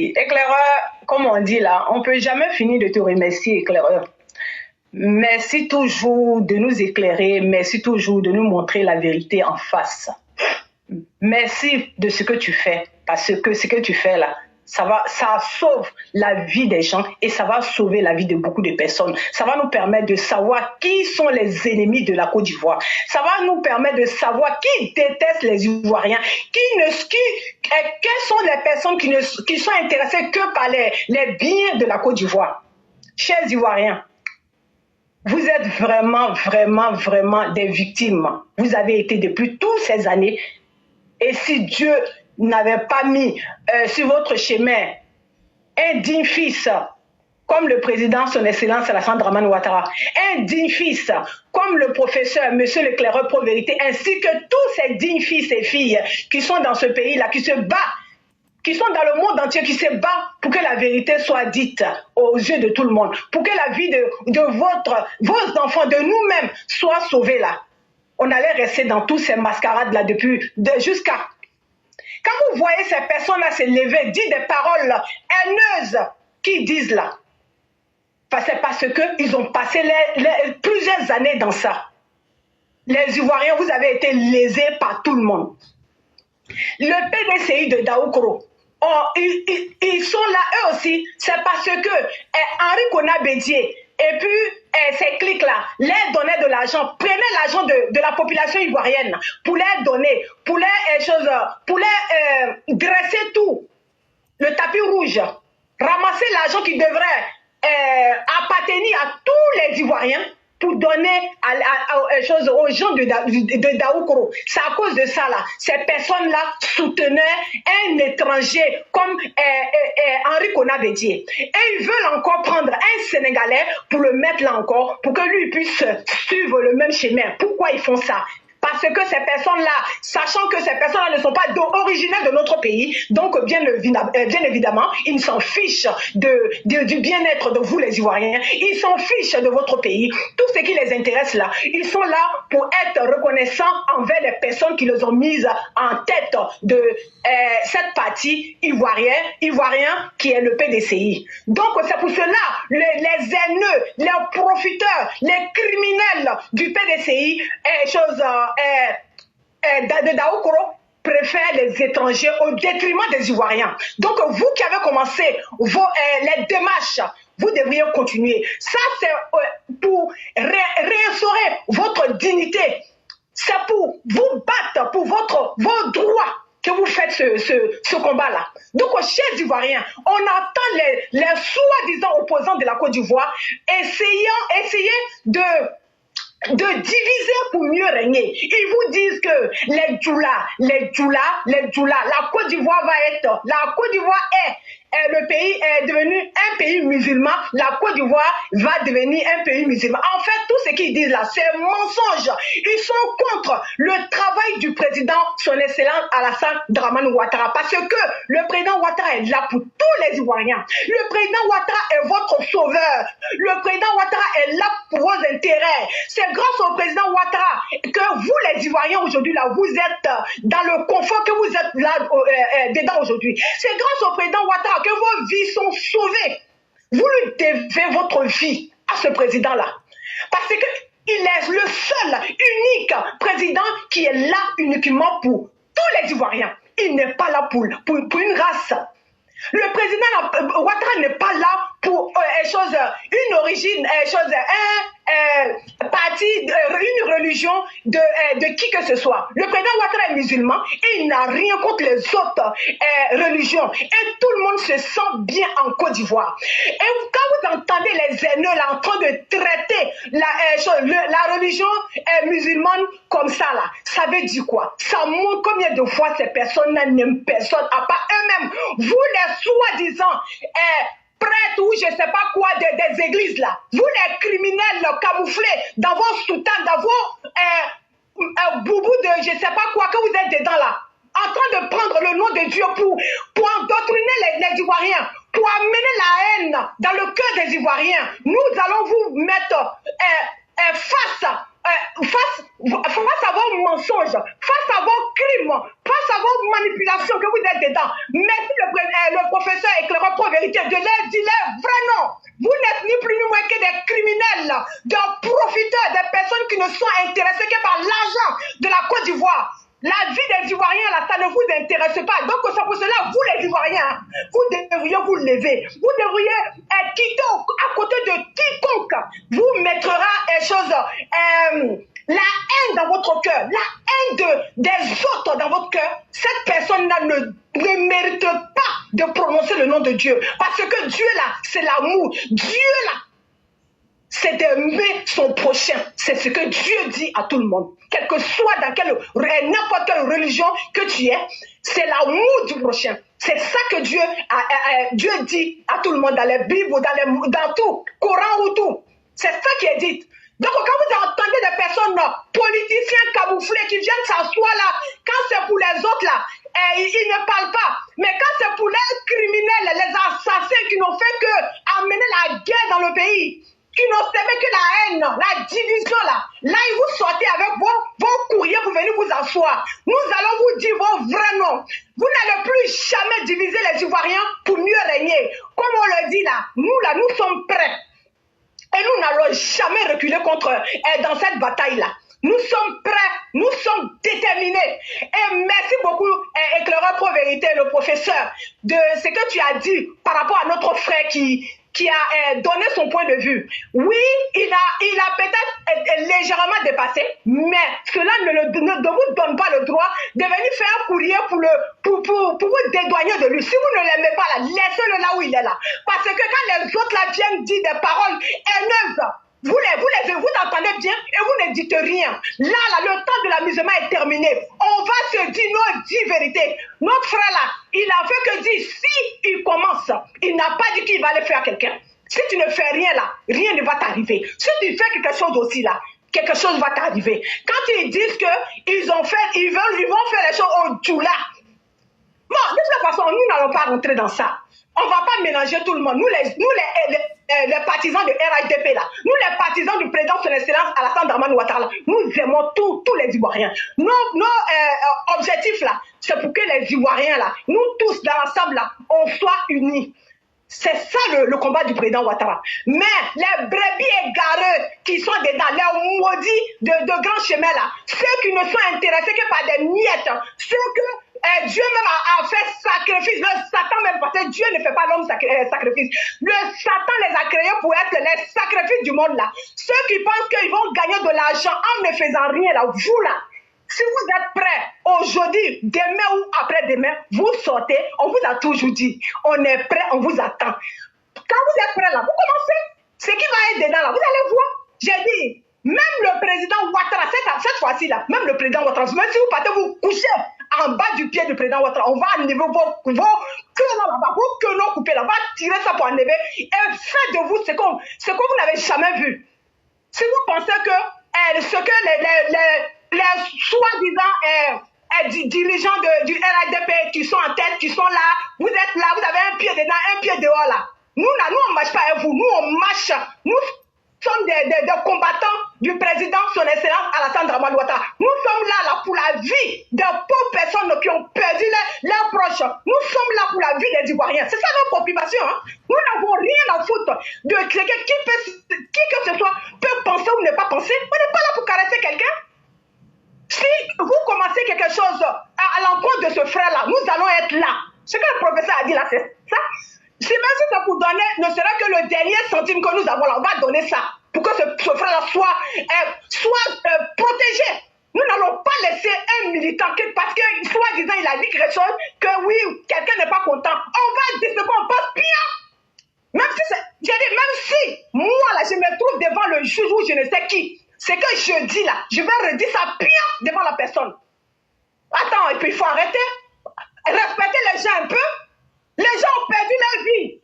Éclaireur, comme on dit là, on ne peut jamais finir de te remercier, éclaireur. Merci toujours de nous éclairer, merci toujours de nous montrer la vérité en face. Merci de ce que tu fais, parce que ce que tu fais là, ça sauve la vie des gens et ça va sauver la vie de beaucoup de personnes. Ça va nous permettre de savoir qui sont les ennemis de la Côte d'Ivoire. Ça va nous permettre de savoir qui déteste les Ivoiriens, quelles sont les personnes qui sont intéressées que par les biens de la Côte d'Ivoire. Chers Ivoiriens, vous êtes vraiment, vraiment, vraiment des victimes. Vous avez été depuis toutes ces années. Et si Dieu n'avait pas mis sur votre chemin un digne fils, comme le président, son excellence Alassane Dramane Ouattara, un digne fils, comme le professeur, monsieur l'éclaireur pro-vérité, ainsi que tous ces dignes fils et filles qui sont dans ce pays-là, qui se battent, qui sont dans le monde entier, qui se battent pour que la vérité soit dite aux yeux de tout le monde, pour que la vie de vos enfants, de nous-mêmes, soit sauvée là. On allait rester dans tous ces mascarades-là jusqu'à... Quand vous voyez ces personnes-là se lever, dire des paroles haineuses qui disent là, c'est parce qu'ils ont passé plusieurs années dans ça. Les Ivoiriens, vous avez été lésés par tout le monde. Le PDCI de Daoukro, ils sont là eux aussi, c'est parce que Henri Konan Bédié et puis ces clics-là leur donnaient de l'argent, prenaient l'argent de la population ivoirienne pour leur donner, pour leur dresser tout, le tapis rouge, ramasser l'argent qui devrait appartenir à tous les Ivoiriens pour donner aux gens de Daoukro. C'est à cause de ça, là. Ces personnes-là soutenaient un étranger comme Henri Konan Bédié. Et ils veulent encore prendre un Sénégalais pour le mettre là encore, pour que lui puisse suivre le même chemin. Pourquoi ils font ça? Parce que ces personnes-là, sachant que ces personnes-là ne sont pas originaires de notre pays, donc bien évidemment, ils s'en fichent du bien-être de vous les Ivoiriens, ils s'en fichent de votre pays. Tout ce qui les intéresse là, ils sont là pour être reconnaissants envers les personnes qui les ont mises en tête de cette partie ivoirien qui est le PDCI. Donc c'est pour cela, les haineux, les profiteurs, les criminels du PDCI, de Daoukro préfèrent les étrangers au détriment des Ivoiriens. Donc vous qui avez commencé les démarches, vous devriez continuer. Ça c'est pour réinstaurer votre dignité. C'est pour vous battre pour vos droits que vous faites ce combat-là. Donc, chers Ivoiriens, on entend les soi-disant opposants de la Côte d'Ivoire essayer de diviser pour mieux régner. Ils vous disent que la Côte d'Ivoire le pays est devenu un pays musulman, la Côte d'Ivoire va devenir un pays musulman. En fait, tout ce qu'ils disent là, c'est un mensonge. Ils sont contre le travail du président, son excellence Alassane Dramane Ouattara, parce que le président Ouattara est là pour tous les Ivoiriens. Le président Ouattara est votre sauveur. Le président Ouattara est là pour vos intérêts. C'est grâce au président Ouattara que vous, les Ivoiriens, aujourd'hui, là, vous êtes dans le confort que vous êtes là dedans aujourd'hui. C'est grâce au président Ouattara que vos vies sont sauvées. Vous lui devez votre vie à ce président-là. Parce qu'il est le seul, unique président qui est là uniquement pour tous les Ivoiriens. Il n'est pas là pour une race. Le président Ouattara n'est pas là pour une origine, parti, une religion de qui que ce soit. Le président Ouattara est musulman et il n'a rien contre les autres religions. Et tout le monde se sent bien en Côte d'Ivoire. Et quand vous entendez les haineux là en train de traiter la religion musulmane comme ça là, ça veut dire quoi? Ça montre combien de fois ces personnes-là n'aiment personne à part eux-mêmes. Vous les soi-disant prêtres ou je ne sais pas quoi des églises là, vous les criminels camouflés dans vos soutanes, dans vos boubous de je ne sais pas quoi que vous êtes dedans là, en train de prendre le nom de Dieu pour endoctriner les Ivoiriens, pour amener la haine dans le cœur des Ivoiriens. Nous allons vous mettre face face à vos mensonges, face à vos crimes, face à vos manipulations que vous êtes dedans. Mais si le professeur éclaireur pour vérité, dis-leur vrai non. Vous n'êtes ni plus ni moins que des criminels, des profiteurs, des personnes qui ne sont intéressées que par l'argent de la Côte d'Ivoire. La vie des Ivoiriens, là, ça ne vous intéresse pas. Donc, c'est pour cela, vous les Ivoiriens, vous devriez vous lever. Vous devriez quitter à côté de quiconque vous mettra la haine dans votre cœur, la haine des autres dans votre cœur. Cette personne-là ne mérite pas de prononcer le nom de Dieu. Parce que Dieu, là, c'est l'amour. Dieu, là, c'est d'aimer son prochain. C'est ce que Dieu dit à tout le monde. Quel que soit dans n'importe quelle religion que tu es, c'est l'amour du prochain. C'est ça que Dieu dit à tout le monde dans les Bibles, dans tout, Coran ou tout. C'est ça qui est dit. Donc quand vous entendez des personnes politiciens camouflés qui viennent s'asseoir là, quand c'est pour les autres là, ils ne parlent pas. Mais quand c'est pour les criminels, les assassins qui n'ont fait que amener la guerre dans le pays, qui n'ont semé que la haine, la division là. Là, vous sortez avec vos courriers, vous venez vous asseoir. Nous allons vous dire vos vrais noms. Vous n'allez plus jamais diviser les Ivoiriens pour mieux régner. Comme on le dit là, nous sommes prêts. Et nous n'allons jamais reculer dans cette bataille-là. Nous sommes prêts, nous sommes déterminés. Et merci beaucoup, éclaireur pour vérité, le professeur, de ce que tu as dit par rapport à notre frère qui a donné son point de vue. Oui, il a peut-être légèrement dépassé, mais cela ne vous donne pas le droit de venir faire un courrier pour vous dédouaner de lui. Si vous ne l'aimez pas là, laissez-le là où il est là. Parce que quand les autres là viennent dire des paroles haineuses, vous entendez bien et vous ne dites rien. Là, le temps de l'amusement est terminé. On va se dire nos 10 vérités. Notre frère là, il a fait que dire, si il commence, il n'a pas dit qu'il va aller faire quelqu'un. Si tu ne fais rien là, rien ne va t'arriver. Si tu fais quelque chose aussi là, quelque chose va t'arriver. Quand ils disent qu'ils vont faire les choses au Djoula. Bon, de toute façon, nous n'allons pas rentrer dans ça. On ne va pas mélanger tout le monde. Nous les partisans de RHDP là, nous les partisans du président son excellence Alassane Dramane Ouattara, nous aimons tous les Ivoiriens. Nos objectifs là, c'est pour que les Ivoiriens là, nous tous dans l'ensemble là, on soit unis. C'est ça le combat du président Ouattara. Mais les brebis égareux qui sont dedans, les maudits de grands chemins là, ceux qui ne sont intéressés que par des miettes, ceux que Dieu même a fait sacrifice, le Satan même, parce que Dieu ne fait pas l'homme sacrifice. Le Satan les a créés pour être les sacrifices du monde là. Ceux qui pensent qu'ils vont gagner de l'argent en ne faisant rien là, vous là, si vous êtes prêts aujourd'hui, demain ou après-demain, vous sortez, on vous a toujours dit, on est prêt, on vous attend. Quand vous êtes prêts là, vous commencez. Ce qui va être dedans là, vous allez voir. J'ai dit, même le président Ouattara, cette fois-ci là, même le président Ouattara, même si vous partez vous coucher en bas du pied du président Ouattara, on va enlever vos quenons là-bas, vos quenons coupés là, on va tirer ça pour enlever et faites de vous ce que vous n'avez jamais vu. Si vous pensez que ce que les soi-disant dirigeants du RHDP qui sont en tête, qui sont là, vous êtes là, vous avez un pied dedans, un pied dehors là. Nous on ne marche pas avec vous, nous on marche, nous sommes des combattants du président son excellence Alassane Dramane Ouattara. Nous sommes là pour la vie des pauvres personnes qui ont perdu leurs proches. Nous sommes là pour la vie des Ivoiriens. C'est ça notre préoccupation. Hein? Nous n'avons rien à foutre de qui que ce soit peut penser ou ne pas penser. On n'est pas là pour caresser quelqu'un. Si vous commencez quelque chose à l'encontre de ce frère-là, nous allons être là. Ce que le professeur a dit là, c'est ça. Si même si c'est pour donner, ne serait que le dernier centime que nous avons là, on va donner ça pour que ce frère-là soit protégé. Nous n'allons pas laisser un militant parce que, soi-disant, il a dit quelque chose, que oui, quelqu'un n'est pas content. On va dire ce qu'on pense bien. Même si même si, moi là, je me trouve devant le juge ou je ne sais qui, c'est que je dis là, je vais redire ça bien devant la personne. Attends, et puis il faut arrêter. Respecter les gens un peu. Les gens ont perdu leur vie.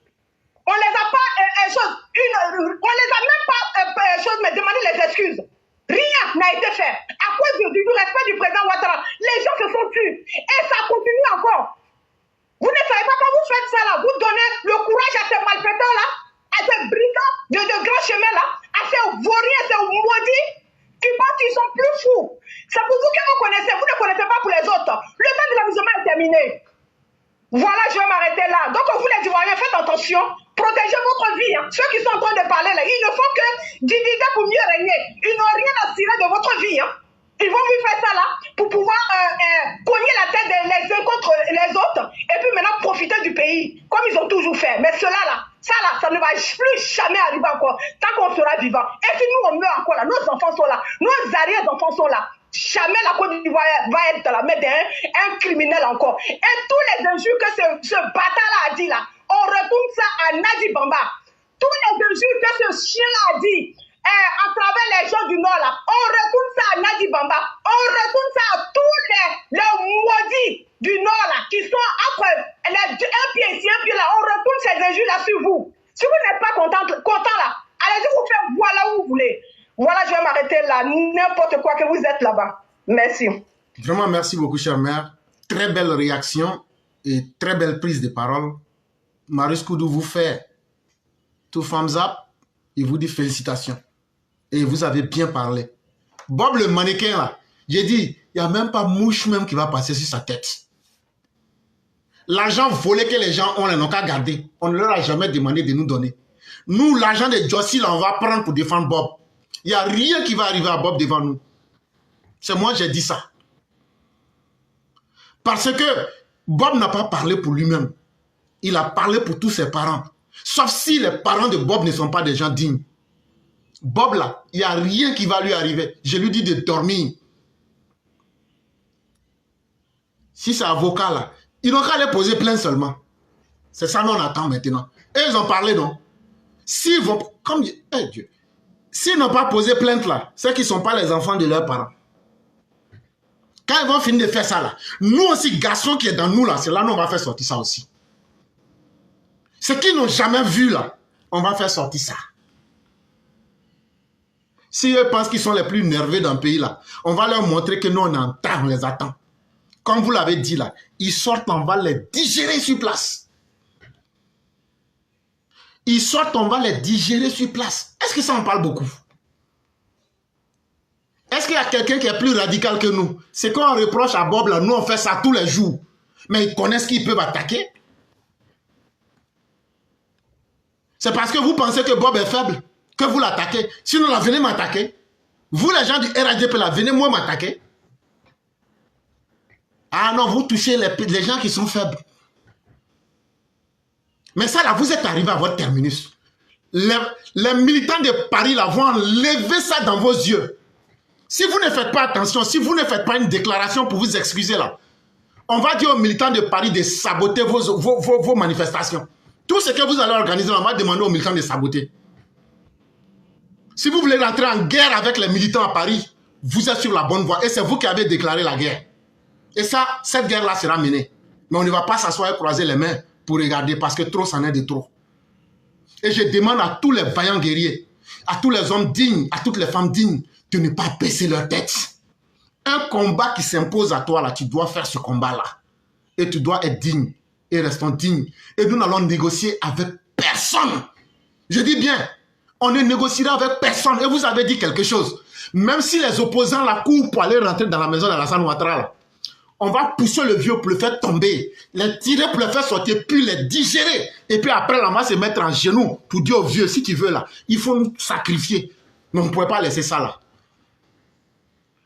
On les a pas on les a même pas demandé les excuses. Rien n'a été fait. À cause du respect du président Ouattara, les gens se sont tus. Et ça continue encore. Vous ne savez pas quand vous faites ça là, vous donnez le courage à ces malfaitants là, à ces brigands de grands chemins là, à ces vauriens, ces maudits, qui pensent attention, protégez votre vie. Hein. Ceux qui sont en train de parler là, ils ne font que diviser pour mieux régner. Ils n'ont rien à tirer de votre vie. Hein. Ils vont vous faire ça là pour pouvoir cogner la tête les uns contre les autres et puis maintenant profiter du pays comme ils ont toujours fait. Mais cela là, ça ne va plus jamais arriver encore tant qu'on sera vivant. Et si nous on meurt encore là, nos enfants sont là, nos arrière-enfants sont là. Jamais la Côte d'Ivoire va être dans la main d'un criminel encore. Et tous les injures que ce bâtard-là a dit là, on retourne ça à Nadi Bamba. Tous les injures que ce chien-là a dit à travers les gens du Nord là, on retourne ça à Nadi Bamba. On retourne ça à tous les maudits du Nord là, qui sont entre un pied ici, un pied là. On retourne ces injures là sur vous. Si vous n'êtes pas content là, allez-y vous faire voilà où vous voulez. Voilà, je vais m'arrêter là. N'importe quoi que vous êtes là-bas. Merci. Vraiment, merci beaucoup, chère mère. Très belle réaction et très belle prise de parole. Marius Koudou vous fait tout thumbs up. Il vous dit félicitations. Et vous avez bien parlé. Bob le mannequin là, j'ai dit, il n'y a même pas mouche même qui va passer sur sa tête. L'argent volé que les gens ont, ils n'ont qu'à garder. On ne leur a jamais demandé de nous donner. Nous, l'argent de Jossi, là, on va prendre pour défendre Bob. Il n'y a rien qui va arriver à Bob devant nous. C'est moi qui ai dit ça. Parce que Bob n'a pas parlé pour lui-même. Il a parlé pour tous ses parents. Sauf si les parents de Bob ne sont pas des gens dignes. Bob là, il n'y a rien qui va lui arriver. Je lui dis de dormir. Si c'est avocat là, ils n'ont qu'à aller poser plainte seulement. C'est ça qu'on attend maintenant. Et ils ont parlé non. S'ils vont, comme Dieu. S'ils n'ont pas posé plainte là, c'est qu'ils ne sont pas les enfants de leurs parents. Quand ils vont finir de faire ça là, nous aussi, garçons qui est dans nous là, c'est là qu'on va faire sortir ça aussi. Ce qu'ils n'ont jamais vu là, on va faire sortir ça. Si eux pensent qu'ils sont les plus nerveux dans le pays là, on va leur montrer que nous on entend, on les attend. Comme vous l'avez dit là, ils sortent, on va les digérer sur place. Ils sortent, on va les digérer sur place. Est-ce que ça en parle beaucoup? Est-ce qu'il y a quelqu'un qui est plus radical que nous? C'est qu'on reproche à Bob là, nous on fait ça tous les jours. Mais ils connaissent qu'ils peuvent attaquer. C'est parce que vous pensez que Bob est faible que vous l'attaquez. Sinon là, venez m'attaquer. Vous les gens du RADP là, venez moi m'attaquer. Ah non, vous touchez les gens qui sont faibles. Mais ça là, vous êtes arrivé à votre terminus. Les militants de Paris là vont enlever ça dans vos yeux. Si vous ne faites pas attention, si vous ne faites pas une déclaration pour vous excuser là, on va dire aux militants de Paris de saboter vos manifestations. Tout ce que vous allez organiser, on va demander aux militants de saboter. Si vous voulez rentrer en guerre avec les militants à Paris, vous êtes sur la bonne voie et c'est vous qui avez déclaré la guerre. Et ça, cette guerre-là sera menée. Mais on ne va pas s'asseoir et croiser les mains pour regarder parce que trop, c'en est de trop. Et je demande à tous les vaillants guerriers, à tous les hommes dignes, à toutes les femmes dignes, de ne pas baisser leur tête. Un combat qui s'impose à toi, là, tu dois faire ce combat-là. Et tu dois être digne. Et restons dignes. Et nous n'allons négocier avec personne. Je dis bien, on ne négociera avec personne. Et vous avez dit quelque chose. Même si les opposants la courent pour aller rentrer dans la maison d'Alassane Ouattara, on va pousser le vieux pour le faire tomber, les tirer pour le faire sortir, puis les digérer. Et puis après, on va se mettre en genoux pour dire au vieux, si tu veux là, il faut nous sacrifier. Mais on ne pouvait pas laisser ça là.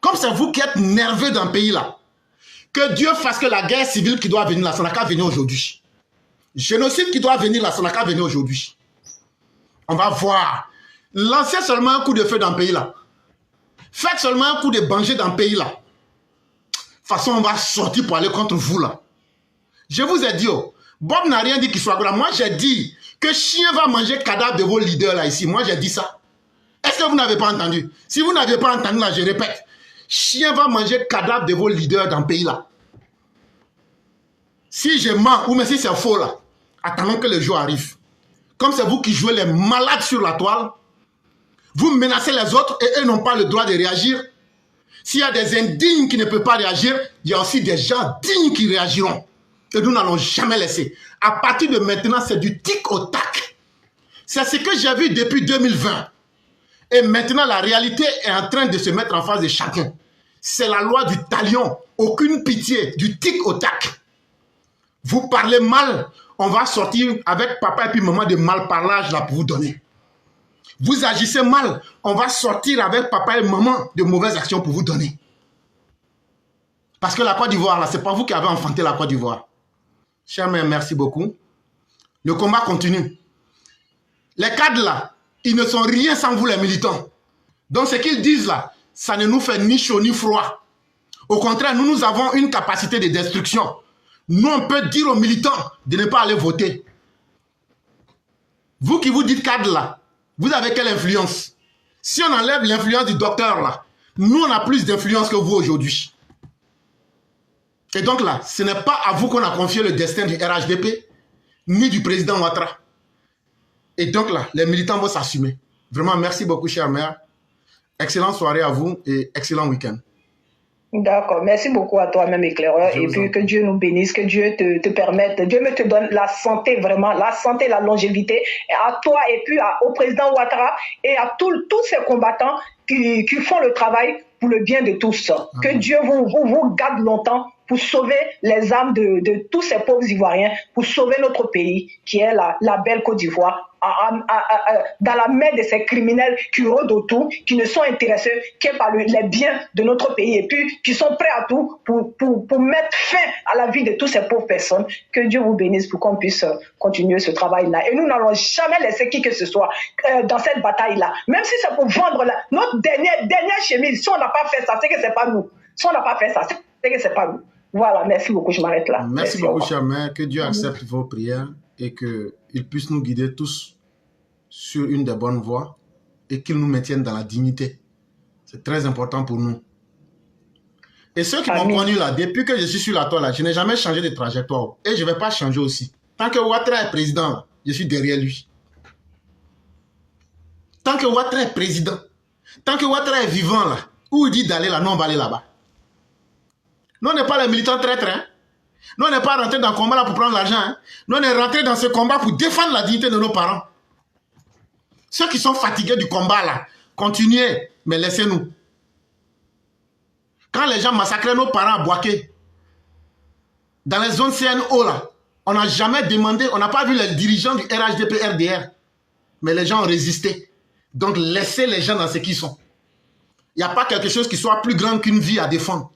Comme c'est vous qui êtes nerveux dans le pays là, que Dieu fasse que la guerre civile qui doit venir là, ça n'a qu'à venir aujourd'hui. Génocide qui doit venir là, ça n'a qu'à venir aujourd'hui. On va voir. Lancez seulement un coup de feu dans le pays là. Faites seulement un coup de banger dans le pays là. De toute façon, on va sortir pour aller contre vous là. Je vous ai dit, oh, Bob n'a rien dit qu'il soit grave. Moi, j'ai dit que chien va manger cadavre de vos leaders là ici. Moi, j'ai dit ça. Est-ce que vous n'avez pas entendu? Si vous n'avez pas entendu là, je répète. Chien va manger cadavre de vos leaders dans le pays là. Si je mens ou même si c'est faux là, attendons que le jour arrive. Comme c'est vous qui jouez les malades sur la toile, vous menacez les autres et eux n'ont pas le droit de réagir. S'il y a des indignes qui ne peuvent pas réagir, il y a aussi des gens dignes qui réagiront. Et nous n'allons jamais laisser. À partir de maintenant, c'est du tic au tac. C'est ce que j'ai vu depuis 2020. Et maintenant, la réalité est en train de se mettre en face de chacun. C'est la loi du talion. Aucune pitié, du tic au tac. Vous parlez mal, on va sortir avec papa et puis maman de malparlage là pour vous donner. Vous agissez mal, on va sortir avec papa et maman de mauvaises actions pour vous donner. Parce que la Côte d'Ivoire, là, ce n'est pas vous qui avez enfanté la Côte d'Ivoire. Chers mères, merci beaucoup. Le combat continue. Les cadres là, ils ne sont rien sans vous les militants. Donc ce qu'ils disent là, ça ne nous fait ni chaud ni froid. Au contraire, nous avons une capacité de destruction. Nous, on peut dire aux militants de ne pas aller voter. Vous qui vous dites cadre là, vous avez quelle influence? Si on enlève l'influence du docteur là, nous on a plus d'influence que vous aujourd'hui. Et donc là, ce n'est pas à vous qu'on a confié le destin du RHDP, ni du président Ouattara. Et donc là, les militants vont s'assumer. Vraiment, merci beaucoup, chère mère. Excellente soirée à vous et excellent week-end. D'accord, merci beaucoup à toi-même, éclaireur, et puis que Dieu nous bénisse, que Dieu te permette, Dieu me te donne la santé, vraiment, la santé, la longévité, et à toi et puis au président Ouattara et à tous ces combattants qui font le travail pour le bien de tous. Que Dieu vous garde longtemps pour sauver les âmes de tous ces pauvres Ivoiriens, pour sauver notre pays, qui est la belle Côte d'Ivoire, dans la main de ces criminels qui rôdent autour, qui ne sont intéressés que par les biens de notre pays, et puis qui sont prêts à tout pour mettre fin à la vie de toutes ces pauvres personnes. Que Dieu vous bénisse pour qu'on puisse continuer ce travail-là. Et nous n'allons jamais laisser qui que ce soit dans cette bataille-là. Même si c'est pour vendre notre dernière chemise, si on n'a pas fait ça, c'est que c'est pas nous. Si on n'a pas fait ça, c'est que c'est pas nous. Voilà, merci beaucoup, je m'arrête là. Merci beaucoup, chère mère. Que Dieu accepte vos prières et qu'il puisse nous guider tous sur une des bonnes voies et qu'il nous maintienne dans la dignité. C'est très important pour nous. Et ceux qui m'ont connu là, depuis que je suis sur la toile là, je n'ai jamais changé de trajectoire. Et je ne vais pas changer aussi. Tant que Ouattara est président, là, je suis derrière lui. Tant que Ouattara est président, tant que Ouattara est vivant là, où il dit d'aller là, non, on va aller là-bas. Nous, on n'est pas les militants traîtres. Hein? Nous, on n'est pas rentrés dans le combat là pour prendre l'argent. Hein? Nous, on est rentrés dans ce combat pour défendre la dignité de nos parents. Ceux qui sont fatigués du combat là, continuez, mais laissez-nous. Quand les gens massacraient nos parents à Boaké, dans les zones CNO là, on n'a jamais demandé, on n'a pas vu les dirigeants du RHDP-RDR, mais les gens ont résisté. Donc laissez les gens dans ce qu'ils sont. Il n'y a pas quelque chose qui soit plus grand qu'une vie à défendre.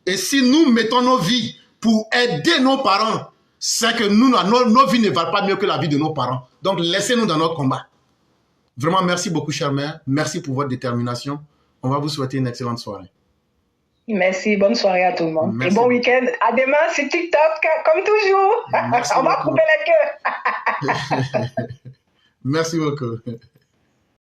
Et si nous mettons nos vies pour aider nos parents, c'est que nos vies ne valent pas mieux que la vie de nos parents. Donc laissez-nous dans notre combat. Vraiment, merci beaucoup, chère mère. Merci pour votre détermination. On va vous souhaiter une excellente soirée. Merci, bonne soirée à tout le monde. Merci. Et bon week-end. À demain sur TikTok, comme toujours. Merci On va beaucoup. couper la queue. Merci beaucoup.